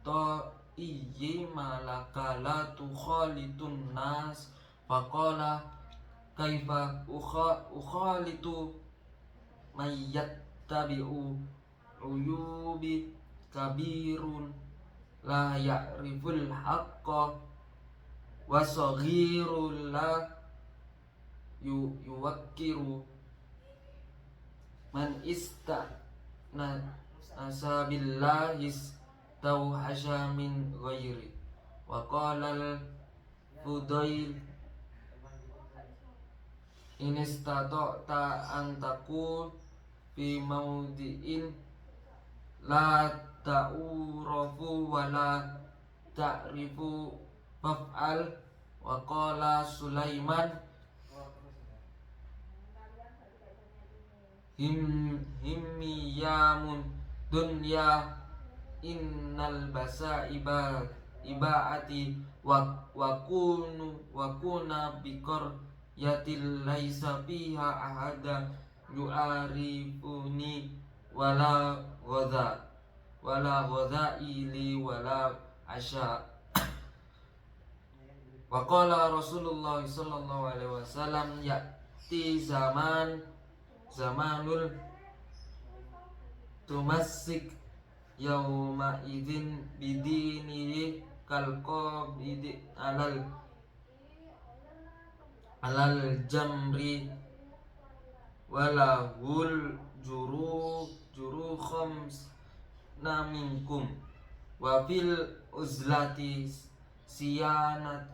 to iye malaka la tukhalitun nas faqala kaifa ukhalitu mayyat tabi'u uyubi kabirun la ya'riful haqqa wa saghirul la yuwakkiru man nasabillahi tauhasha min ghairi wa qala al-Fudail in istata'ta an takun fi mawdi'in la ta'urafu wa la ta'rifu faf'al wa qala Sulaiman himmiyamun dunya innal basa ibaati wa kuna bikor yatil laisa fiha ahada yu'arifuni wala ili wala asya. Wa qala Rasulullah sallallahu alaihi wasallam ya'ti zamanul tumassik yauma idzin bidinihi kalqabidi alal jamri walahul juru khams naminkum wa fil uzlati siyanat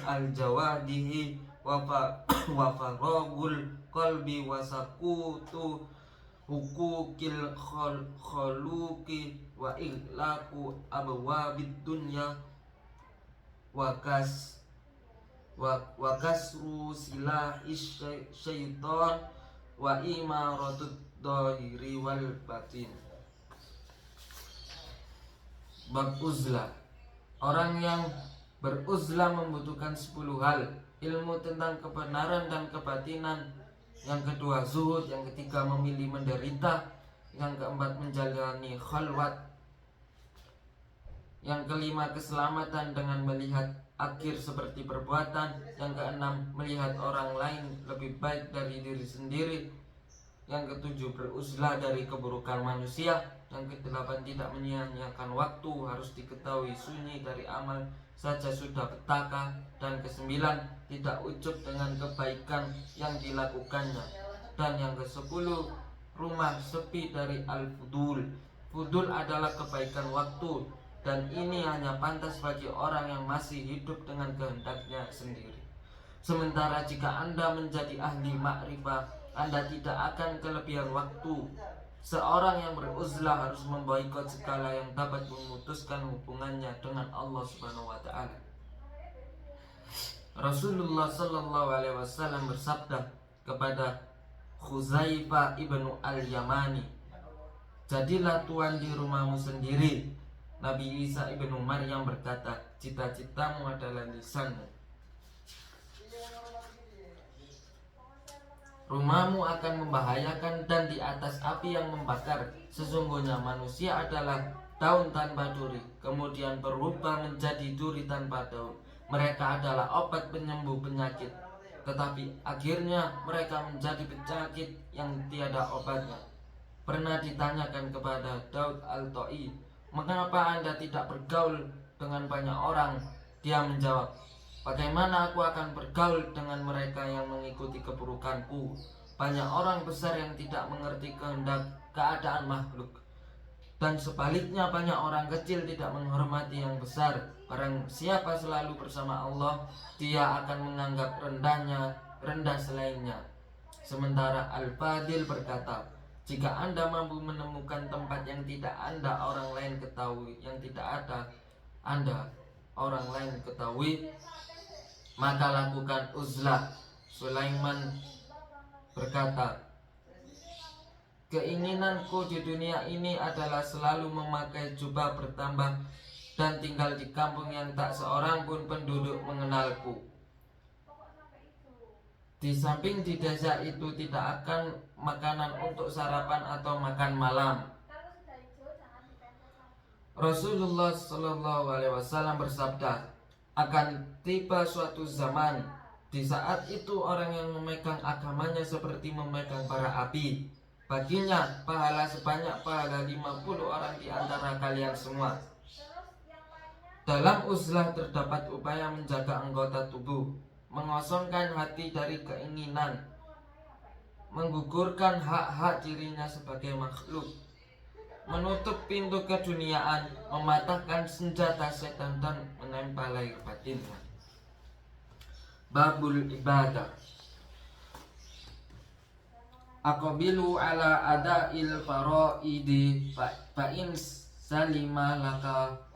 aljawadihi wa faragul qalbi wa sakutu hukukil khuluqi wa ighlaqu abwabid dunya wa kasru silahis syaitan wa imaratud dhahiri wal batin. Bab uzlah. Orang yang beruzlah membutuhkan 10 hal: ilmu tentang kebenaran dan kebatinan, yang kedua zuhud, yang ketiga memilih menderita, yang keempat menjalani khalwat, yang kelima keselamatan dengan melihat akhir seperti perbuatan, yang keenam melihat orang lain lebih baik dari diri sendiri, yang ketujuh beruzlah dari keburukan manusia, yang kedelapan tidak menyia-nyiakan waktu, harus diketahui sunyi dari amal saja sudah petaka, dan kesembilan tidak ujub dengan kebaikan yang dilakukannya, dan yang kesepuluh rumah sepi dari al-fudul. Fudul adalah kebaikan waktu, dan ini hanya pantas bagi orang yang masih hidup dengan kehendaknya sendiri. Sementara jika Anda menjadi ahli makrifah, Anda tidak akan kelebihan waktu. Seorang yang beruzlah harus memboikot segala yang dapat memutuskan hubungannya dengan Allah Subhanahu wa taala. Rasulullah sallallahu alaihi wasallam bersabda kepada Khuzaifah ibnu al-Yamani, "Jadilah tuan di rumahmu sendiri." Nabi Isa ibnu Maryam berkata, "Cita-citamu adalah lisanmu. Rumahmu akan membahayakan dan di atas api yang membakar. Sesungguhnya manusia adalah daun tanpa duri, kemudian berubah menjadi duri tanpa daun. Mereka adalah obat penyembuh penyakit, tetapi akhirnya mereka menjadi penyakit yang tiada obatnya." Pernah ditanyakan kepada Daud al-Ta'i, "Mengapa Anda tidak bergaul dengan banyak orang?" Dia menjawab, "Bagaimana aku akan bergaul dengan mereka yang mengikuti keburukanku? Banyak orang besar yang tidak mengerti kehendak keadaan makhluk. Dan sebaliknya banyak orang kecil tidak menghormati yang besar. Barang siapa selalu bersama Allah, dia akan menganggap rendah selainnya. Sementara Al-Fadil berkata, jika Anda mampu menemukan tempat yang tidak Anda orang lain ketahui, yang tidak ada Anda orang lain ketahui, maka lakukan uzlah. Sulaiman berkata, keinginanku di dunia ini adalah selalu memakai jubah bertambah dan tinggal di kampung yang tak seorang pun penduduk mengenalku. Di samping di desa itu tidak akan makanan untuk sarapan atau makan malam. Rasulullah Shallallahu Alaihi Wasallam bersabda, akan tiba suatu zaman di saat itu orang yang memegang agamanya seperti memegang bara api. Baginya pahala sebanyak pahala 50 orang di antara kalian semua. Dalam uzlah terdapat upaya menjaga anggota tubuh, mengosongkan hati dari keinginan, menggugurkan hak-hak dirinya sebagai makhluk, menutup pintu keduniaan, mematahkan senjata setan dan menempel lahir batinnya. Babul ibadah. Aqbilu ala ada'il faraidi fa'in salima laka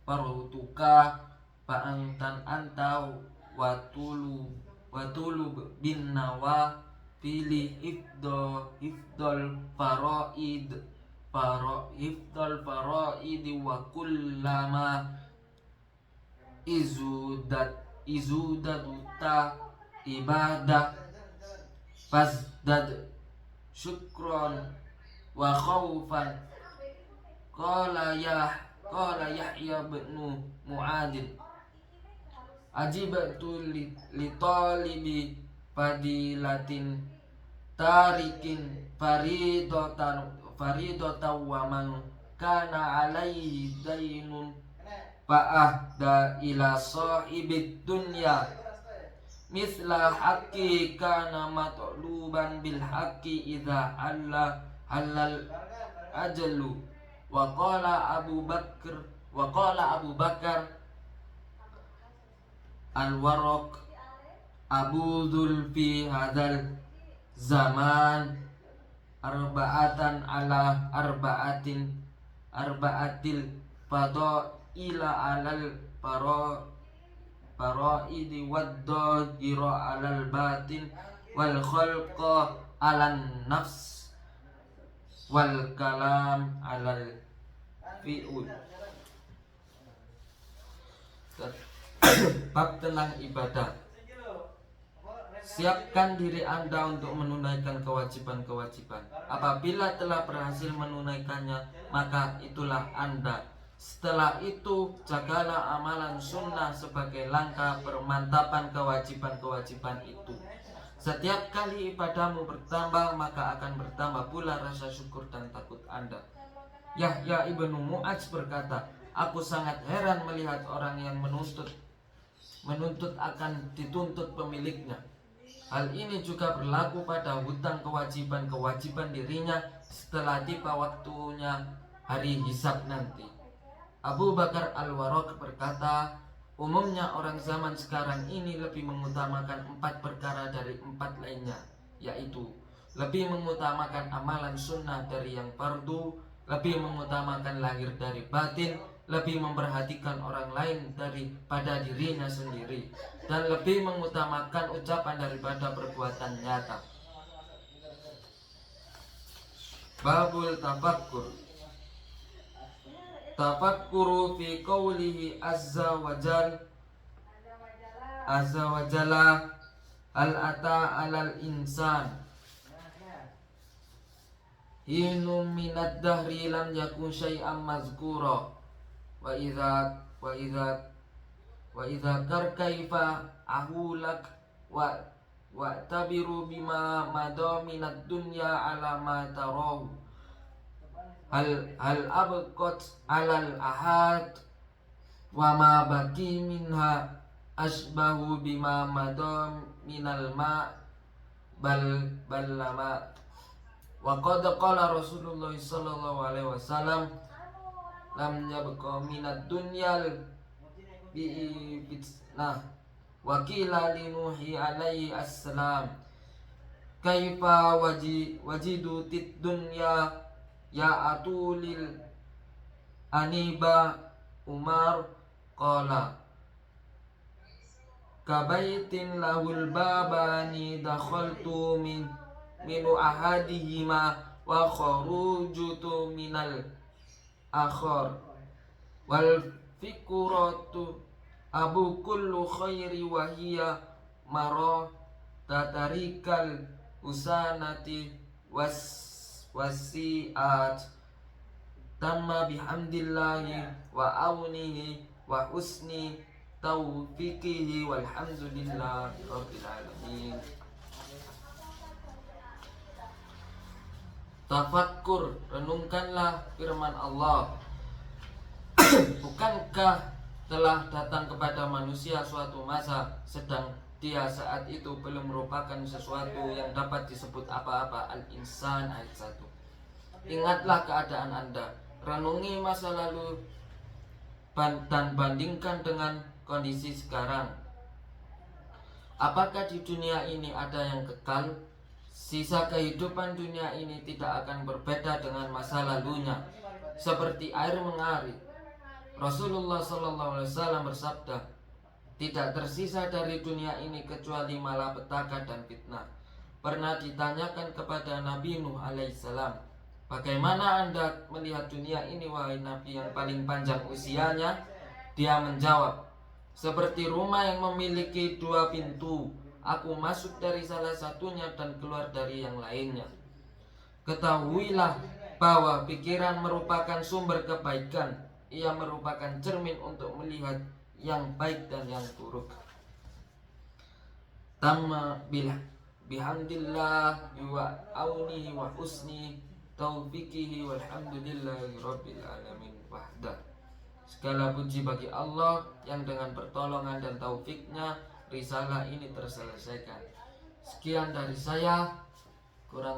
parutuka fa'antan antau watulu bin nawa pilih ifdol faraid wa kullama izudaduta ibadah fasdad syukron wa khawfan. Qala Yahya bin Mu'adin, ajibatu li talibi fadilatin tarikin faridatan wa man kana alaihi dainun fa'ahda ila sahibid dunya misla haqqi kana matluban bil haqqi idza halal ajalu. Wa qala Abu Bakar al-Waraq Abu Dhul fi hadzal zaman arba'atan ala arba'atil fadaila alal faraidi wad-dhahira alal batin wal khalqa alan nafs wal kalam alal fi'ul. Bab tentang ibadah. Siapkan diri Anda untuk menunaikan kewajiban-kewajiban. Apabila telah berhasil menunaikannya, maka itulah Anda. Setelah itu, jagalah amalan sunnah sebagai langkah permantapan kewajiban-kewajiban itu. Setiap kali ibadahmu bertambah, maka akan bertambah pula rasa syukur dan takut Anda. Yahya ibnu Mu'adz berkata, aku sangat heran melihat orang yang menuntut akan dituntut pemiliknya. Hal ini juga berlaku pada hutang kewajiban dirinya setelah tiba waktunya hari hisab nanti. Abu Bakar al-Waraq berkata, umumnya orang zaman sekarang ini lebih mengutamakan 4 perkara dari 4 lainnya, yaitu lebih mengutamakan amalan sunnah dari yang fardu, lebih mengutamakan lahir dari batin, lebih memperhatikan orang lain daripada dirinya sendiri, dan lebih mengutamakan ucapan daripada perbuatan nyata. Babul tafakkur. Tafakkuru fi qawlihi azza wa jalla hal ata alal insan hinum minad dahri lam yakun syai'an mazkura wa idza karkaifa ahulak wa tabiru bima madaminad dunya ala ma tarahu hal abqat alal ahad wa ma baki minha asbahu bima madam minal ma bal lama Wa qad qala Rasulullah sallallahu alaihi wasallam, lam yabqa minad dunyal bi fitnah. Wa qila li Nuhi alaihi assalam, kaifa wajidu tid dunya ya atulil aniba. Umar qala, kabaitin lahul babani dakhaltu minu ahadihima wa kharujutu minal akhar wal fikuratu abu kullu khairi wa hiya maro tatarikal usanati wasiat tamma bihamdillahi wa aunihi wa husni taufiqihi walhamdulillahi rabbil alamin. Tafakkur, renungkanlah firman Allah. Bukankah telah datang kepada manusia suatu masa, sedang dia saat itu belum merupakan sesuatu yang dapat disebut apa-apa. Al-Insan ayat 1. Ingatlah keadaan Anda, renungi masa lalu dan bandingkan dengan kondisi sekarang. Apakah di dunia ini ada yang kekal? Sisa kehidupan dunia ini tidak akan berbeda dengan masa lalunya, seperti air mengalir. Rasulullah SAW bersabda, tidak tersisa dari dunia ini kecuali malapetaka dan fitnah. Pernah ditanyakan kepada Nabi Nuh alaihissalam, bagaimana Anda melihat dunia ini wahai Nabi yang paling panjang usianya? Dia menjawab, seperti rumah yang memiliki 2 pintu. Aku masuk dari salah satunya dan keluar dari yang lainnya. Ketahuilah bahwa pikiran merupakan sumber kebaikan. Ia merupakan cermin untuk melihat yang baik dan yang buruk. Tamma bihamdillah wa aunihi wa husni taufiqihi walhamdulillahi rabbil alamin wahdah. Segala puji bagi Allah yang dengan pertolongan dan taufiknya risalah ini terselesaikan. Sekian dari saya, kurang